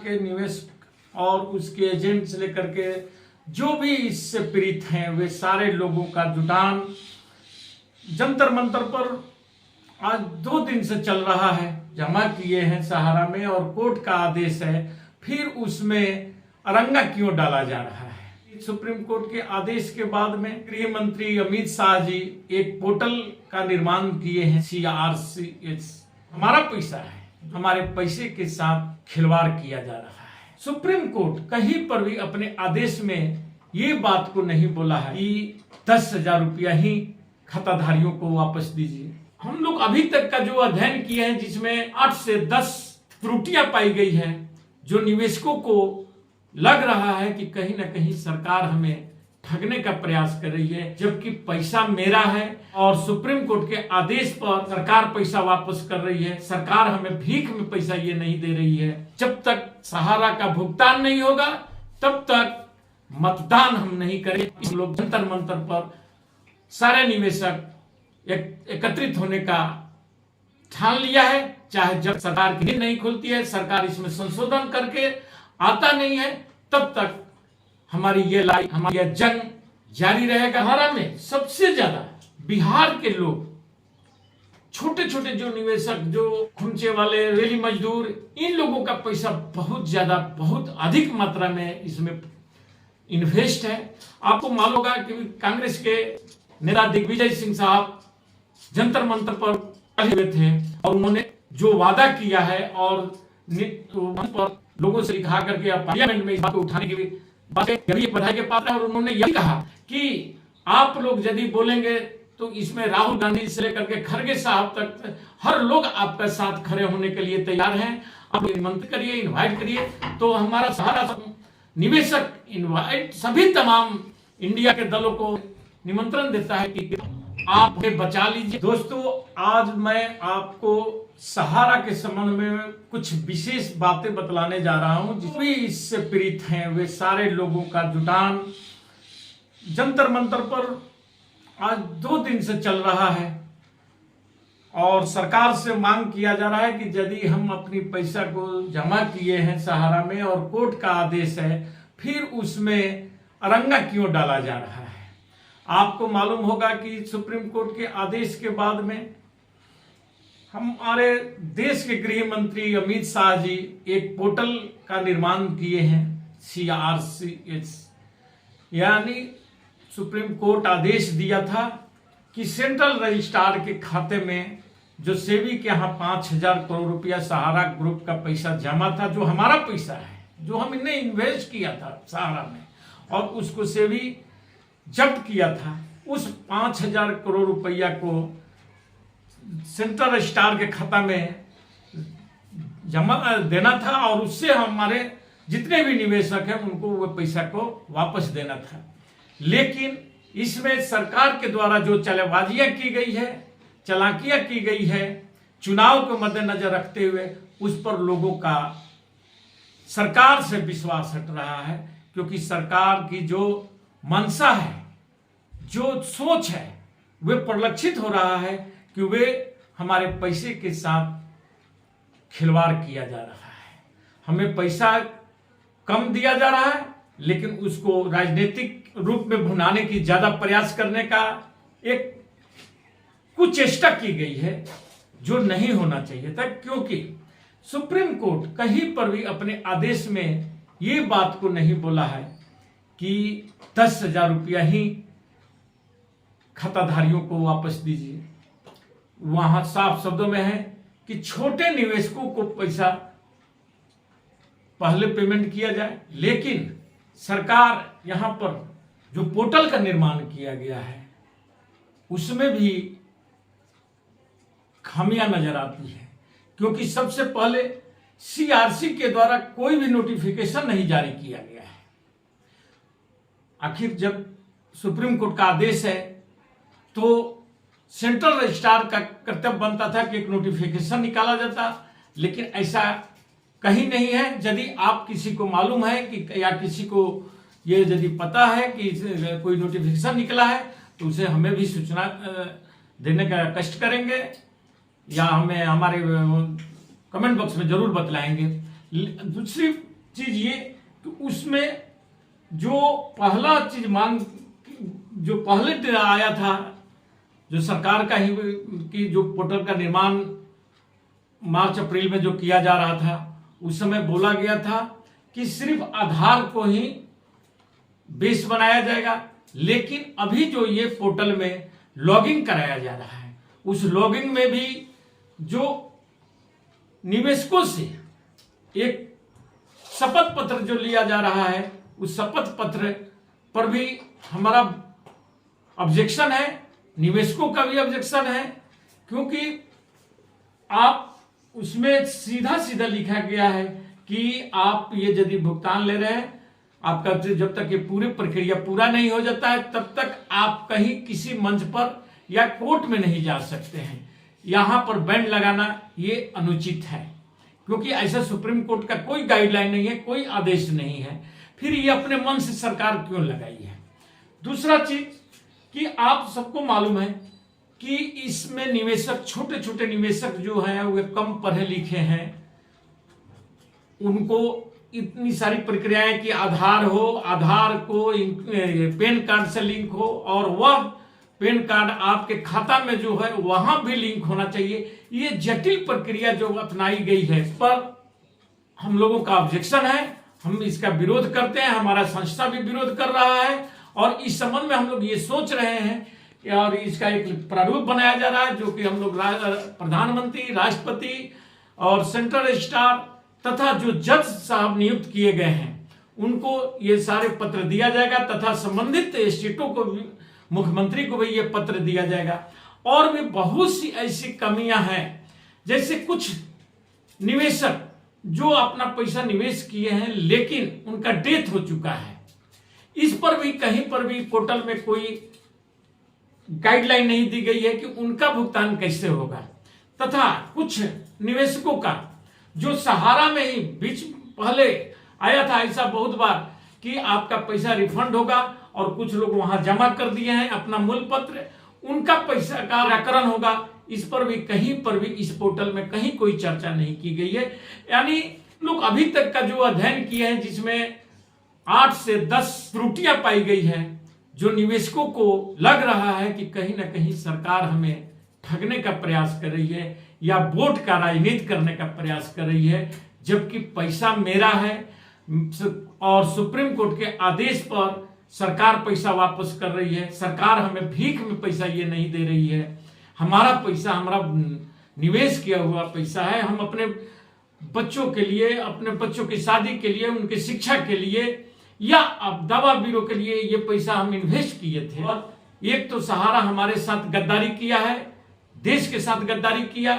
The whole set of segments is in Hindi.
के निवेशक और उसके एजेंट से लेकर के जो भी इससे पीड़ित हैं वे सारे लोगों का जुटान जंतर मंतर पर आज 2 दिन से चल रहा है। जमा किए हैं सहारा में और कोर्ट का आदेश है, फिर उसमें अरंगा क्यों डाला जा रहा है। सुप्रीम कोर्ट के आदेश के बाद में गृह मंत्री अमित शाह जी एक पोर्टल का निर्माण किए हैं CRCS। हमारा पैसा है, हमारे पैसे के साथ खिलवाड़ किया जा रहा है। सुप्रीम कोर्ट कहीं पर भी अपने आदेश में ये बात को नहीं बोला है कि 10,000 रुपया ही खाताधारियों को वापस दीजिए। हम लोग अभी तक का जो अध्ययन किए हैं जिसमें 8 से 10 त्रुटियां पाई गई है, जो निवेशकों को लग रहा है कि कहीं ना कहीं सरकार हमें ठगने का प्रयास कर रही है, जबकि पैसा मेरा है और सुप्रीम कोर्ट के आदेश पर सरकार पैसा वापस कर रही है। सरकार हमें भीख में पैसा ये नहीं दे रही है। जब तक सहारा का भुगतान नहीं होगा तब तक मतदान हम नहीं करें। हम लोग जंतर मंतर पर सारे निवेशक एकत्रित होने का ठान लिया है। चाहे जब सरकार की नींद नहीं खुलती है, सरकार इसमें संशोधन करके आता नहीं है, तब तक हमारी ये लड़ाई, हमारी यह जंग जारी रहेगा। सहारा में सबसे ज्यादा बिहार के लोग, छोटे छोटे जो निवेशक, जो खुंचे वाले, रेली मजदूर, इन लोगों का पैसा बहुत ज्यादा, बहुत अधिक मात्रा में इसमें इन्वेस्ट है। आपको मालूम होगा कि कांग्रेस के नेता दिग्विजय सिंह साहब जंतर मंतर पर हुए थे और उन्होंने जो वादा किया है और पर लोगों से दिखा करके पार्लियामेंट में इस बात को उठाने की बातें बधाई के पात्र है। और उन्होंने यही कहा कि आप लोग यदि बोलेंगे तो इसमें राहुल गांधी से लेकर के खड़गे साहब तक हर लोग आपका साथ खड़े होने के लिए तैयार हैं। आप निमंत्रित करिए, इनवाइट करिए। तो हमारा सहारा निवेशक इनवाइट सभी तमाम इंडिया के दलों को निमंत्रण देता है कि आप बचा लीजिए। दोस्तों, आज मैं आपको सहारा के संबंध में कुछ विशेष बातें बतलाने जा रहा हूं। जिस भी इससे पीड़ित हैं वे सारे लोगों का जुटान जंतर मंतर पर आज 2 दिन से चल रहा है और सरकार से मांग किया जा रहा है कि यदि हम अपनी पैसा को जमा किए हैं सहारा में और कोर्ट का आदेश है, फिर उसमें अरंगा क्यों डाला जा रहा है। आपको मालूम होगा कि सुप्रीम कोर्ट के आदेश के बाद में हमारे देश के गृह मंत्री अमित शाह जी एक पोर्टल का निर्माण किए हैं CRCS। यानी सुप्रीम कोर्ट आदेश दिया था कि सेंट्रल रजिस्ट्रार के खाते में जो सेबी के यहाँ 5,000 करोड़ रुपया सहारा ग्रुप का पैसा जमा था, जो हमारा पैसा है, जो हमने इन्वेस्ट किया था सहारा में, और उसको सेबी जब्त किया था, उस 5,000 करोड़ रुपया को सेंट्रल रजिस्ट्रार के खाता में जमा देना था और उससे हमारे जितने भी निवेशक हैं उनको वो पैसा को वापस देना था। लेकिन इसमें सरकार के द्वारा जो चालबाजियां की गई है, चालाकियां की गई है, चुनाव को मद्देनजर रखते हुए उस पर लोगों का सरकार से विश्वास हट रहा है। क्योंकि सरकार की जो मंशा है, जो सोच है, वे परिलक्षित हो रहा है कि वे हमारे पैसे के साथ खिलवाड़ किया जा रहा है। हमें पैसा कम दिया जा रहा है, लेकिन उसको राजनीतिक रूप में भुनाने की ज्यादा प्रयास करने का एक कुचेष्टा की गई है, जो नहीं होना चाहिए था। क्योंकि सुप्रीम कोर्ट कहीं पर भी अपने आदेश में ये बात को नहीं बोला है कि 10,000 रुपया ही खाताधारियों को वापस दीजिए। वहां साफ शब्दों में है कि छोटे निवेशकों को पैसा पहले पेमेंट किया जाए। लेकिन सरकार यहां पर जो पोर्टल का निर्माण किया गया है उसमें भी खामियां नजर आती है। क्योंकि सबसे पहले CRC के द्वारा कोई भी नोटिफिकेशन नहीं जारी किया गया है। आखिर जब सुप्रीम कोर्ट का आदेश है तो सेंट्रल रजिस्ट्रार का कर्तव्य बनता था कि एक नोटिफिकेशन निकाला जाता, लेकिन ऐसा कहीं नहीं है। यदि आप किसी को मालूम है कि या किसी को ये यदि पता है कि कोई नोटिफिकेशन निकला है तो उसे हमें भी सूचना देने का कष्ट करेंगे या हमें हमारे कमेंट बॉक्स में जरूर बतलाएंगे। दूसरी चीज ये कि उसमें जो पहला चीज मांग जो पहले दिन आया था, जो सरकार का ही कि जो पोर्टल का निर्माण मार्च अप्रैल में जो किया जा रहा था, उस समय बोला गया था कि सिर्फ आधार को ही बेस बनाया जाएगा। लेकिन अभी जो ये पोर्टल में लॉगिंग कराया जा रहा है, उस लॉगिंग में भी जो निवेशकों से एक शपथ पत्र जो लिया जा रहा है, उस शपथ पत्र पर भी हमारा ऑब्जेक्शन है, निवेशकों का भी ऑब्जेक्शन है, क्योंकि आप उसमें सीधा सीधा लिखा गया है कि आप ये यदि भुगतान ले रहे हैं, आपका जब तक ये पूरी प्रक्रिया पूरा नहीं हो जाता है तब तक आप कहीं किसी मंच पर या कोर्ट में नहीं जा सकते हैं। यहां पर बैंड लगाना ये अनुचित है, क्योंकि ऐसा सुप्रीम कोर्ट का कोई गाइडलाइन नहीं है, कोई आदेश नहीं है, फिर ये अपने मन से सरकार क्यों लगाई है। दूसरा चीज कि आप सबको मालूम है कि इसमें निवेशक, छोटे छोटे निवेशक जो हैं वे कम पढ़े लिखे हैं, उनको इतनी सारी प्रक्रियाएं कि आधार हो, आधार को पैन कार्ड से लिंक हो और वह पैन कार्ड आपके खाता में जो है वहां भी लिंक होना चाहिए। ये जटिल प्रक्रिया जो अपनाई गई है, पर हम लोगों का ऑब्जेक्शन है, हम इसका विरोध करते हैं, हमारा संस्था भी विरोध कर रहा है और इस संबंध में हम लोग ये सोच रहे हैं और इसका एक प्रारूप बनाया जा रहा है, जो कि हम लोग प्रधानमंत्री, राष्ट्रपति और सेंट्रल रजिस्ट्रार तथा जो जज साहब नियुक्त किए गए हैं उनको ये सारे पत्र दिया जाएगा तथा संबंधित स्टेटों को भी, मुख्यमंत्री को भी ये पत्र दिया जाएगा। और भी बहुत सी ऐसी कमियां हैं, जैसे कुछ निवेशक जो अपना पैसा निवेश किए हैं लेकिन उनका डेथ हो चुका है, इस पर भी कहीं पर भी पोर्टल में कोई गाइडलाइन नहीं दी गई है कि उनका भुगतान कैसे होगा। तथा कुछ निवेशकों का जो सहारा में ही बीच पहले आया था ऐसा बहुत बार कि आपका पैसा रिफंड होगा और कुछ लोग वहां जमा कर दिए हैं अपना मूल पत्र, उनका पैसा का निराकरण होगा, इस पर भी कहीं पर भी इस पोर्टल में कहीं कोई चर्चा नहीं की गई है। यानी लोग अभी तक का जो अध्ययन किए हैं जिसमें 8 से 10 त्रुटियां पाई गई है, जो निवेशकों को लग रहा है कि कहीं ना कहीं सरकार हमें ठगने का प्रयास कर रही है या वोट का राजनीति करने का प्रयास कर रही है, जबकि पैसा मेरा है और सुप्रीम कोर्ट के आदेश पर सरकार पैसा वापस कर रही है। सरकार हमें भीख में पैसा ये नहीं दे रही है, हमारा पैसा, हमारा निवेश किया हुआ पैसा है। हम अपने बच्चों के लिए, अपने बच्चों की शादी के लिए, उनकी शिक्षा के लिए या अब दवा बीरो के लिए ये पैसा हम इन्वेस्ट किए थे। और एक तो सहारा हमारे साथ गद्दारी किया है, देश के साथ गद्दारी किया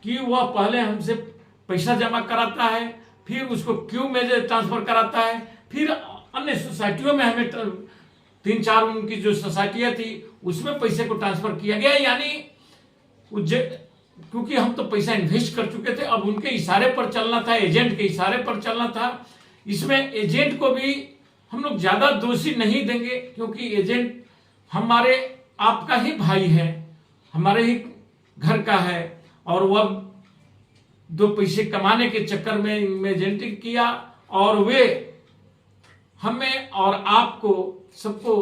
कि वह पहले हमसे पैसा जमा कराता है, फिर उसको क्यू में ट्रांसफर कराता है, फिर अन्य सोसाइटियों में हमें 3-4 उनकी जो सोसाइटियां थी उसमें पैसे को ट्रांसफर किया गया। यानी क्योंकि हम तो पैसा इन्वेस्ट कर चुके थे, अब उनके इशारे पर चलना था, एजेंट के इशारे पर चलना था। इसमें एजेंट को भी हम लोग ज्यादा दोषी नहीं देंगे, क्योंकि एजेंट हमारे आपका ही भाई है, हमारे ही घर का है और वह 2 पैसे कमाने के चक्कर में एजेंटिंग किया और वे हमें और आपको सबको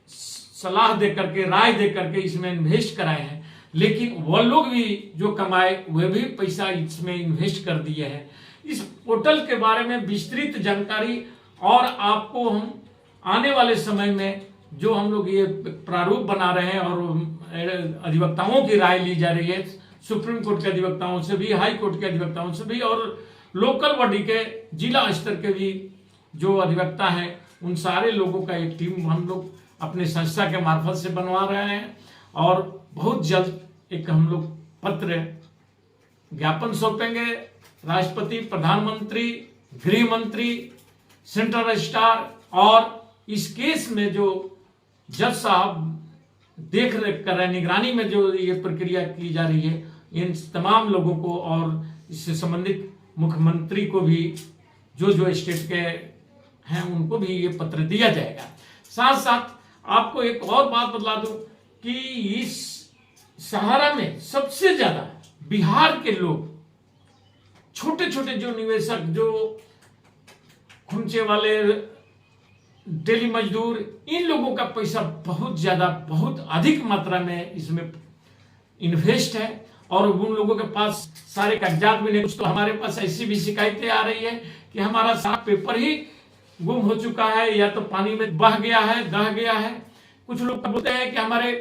सलाह दे करके, राय दे करके इसमें इन्वेस्ट कराए हैं। लेकिन वह लोग भी जो कमाए वे भी पैसा इसमें इन्वेस्ट कर दिए हैं। इस पोर्टल के बारे में विस्तृत जानकारी और आपको हम आने वाले समय में जो हम लोग ये प्रारूप बना रहे हैं और अधिवक्ताओं की राय ली जा रही है, सुप्रीम कोर्ट के अधिवक्ताओं से भी, हाई कोर्ट के अधिवक्ताओं से भी और लोकल बॉडी के जिला स्तर के भी जो अधिवक्ता हैं, उन सारे लोगों का एक टीम हम लोग अपने संस्था के मार्फत से बनवा रहे हैं और बहुत जल्द एक हम लोग पत्र ज्ञापन सौंपेंगे राष्ट्रपति, प्रधानमंत्री, गृह मंत्री, सेंट्रल रजिस्ट्रार और इस केस में जो जज साहब देख रेख कर रहे हैं, निगरानी में जो ये प्रक्रिया की जा रही है, इन तमाम लोगों को और इससे संबंधित मुख्यमंत्री को भी जो जो स्टेट के हैं उनको भी ये पत्र दिया जाएगा। साथ साथ आपको एक और बात बतला दूं कि इस सहारा में सबसे ज्यादा बिहार के लोग, छोटे छोटे जो निवेशक जो खुमचे वाले, डेली मजदूर, इन लोगों का पैसा बहुत ज्यादा, बहुत अधिक मात्रा में इसमें इन्वेस्ट है और उन लोगों के पास सारे कागजात भी नहीं। कुछ तो हमारे पास ऐसी भी शिकायतें आ रही है कि हमारा सारा पेपर ही गुम हो चुका है या तो पानी में बह गया है, दह गया है। कुछ लोग बोलते हैं कि हमारे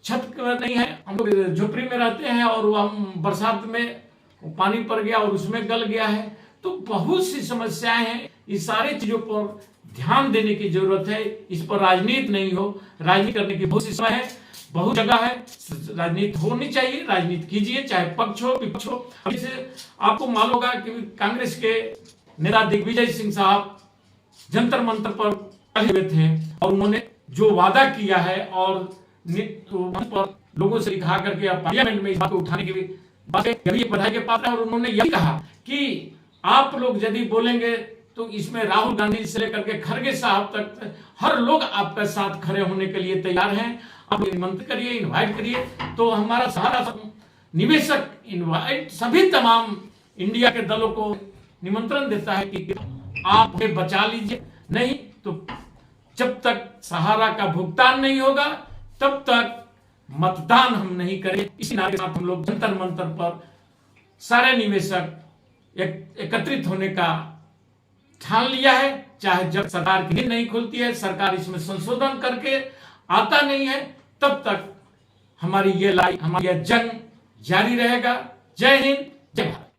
छत नहीं है, हम लोग झोपड़ी में रहते हैं और हम बरसात में पानी पड़ गया और उसमें गल गया है। तो बहुत सी समस्याएं हैं। इस सारे चीजों पर ध्यान देने की जरूरत है। इस पर राजनीति नहीं हो, राजनीति करने की बहुत सी समय है, बहुत जगह है, राजनीति होनी चाहिए, राजनीति कीजिए, चाहे पक्ष हो विपक्ष हो। जैसे आपको मालूम होगा कि कांग्रेस के नेता दिग्विजय सिंह साहब जंतर मंतर पर खड़े हुए थे और उन्होंने जो वादा किया है और पर लोगों से दिखा करके पार्लियामेंट में इस बात को उठाने की बातें बधाई के पात्र है। और उन्होंने यही कहा कि आप लोग यदि बोलेंगे तो इसमें राहुल गांधी से लेकर के खड़गे साहब तक हर लोग आपके साथ खड़े होने के लिए तैयार हैं। आप निमंत्रण करिए, इनवाइट करिए। तो हमारा सारा निवेशक इनवाइट सभी तमाम इंडिया के दलों को निमंत्रण देता है कि आप उन्हें बचा लीजिए, नहीं तो जब तक सहारा का भुगतान नहीं होगा तब तक मतदान हम नहीं करें। इसी नारे के साथ हम लोग जंतर मंतर पर सारे निवेशक एकत्रित होने का ठान लिया है। चाहे जब सरकार की नींद नहीं खुलती है, सरकार इसमें संशोधन करके आता नहीं है, तब तक हमारी ये जंग जारी रहेगा। जय हिंद,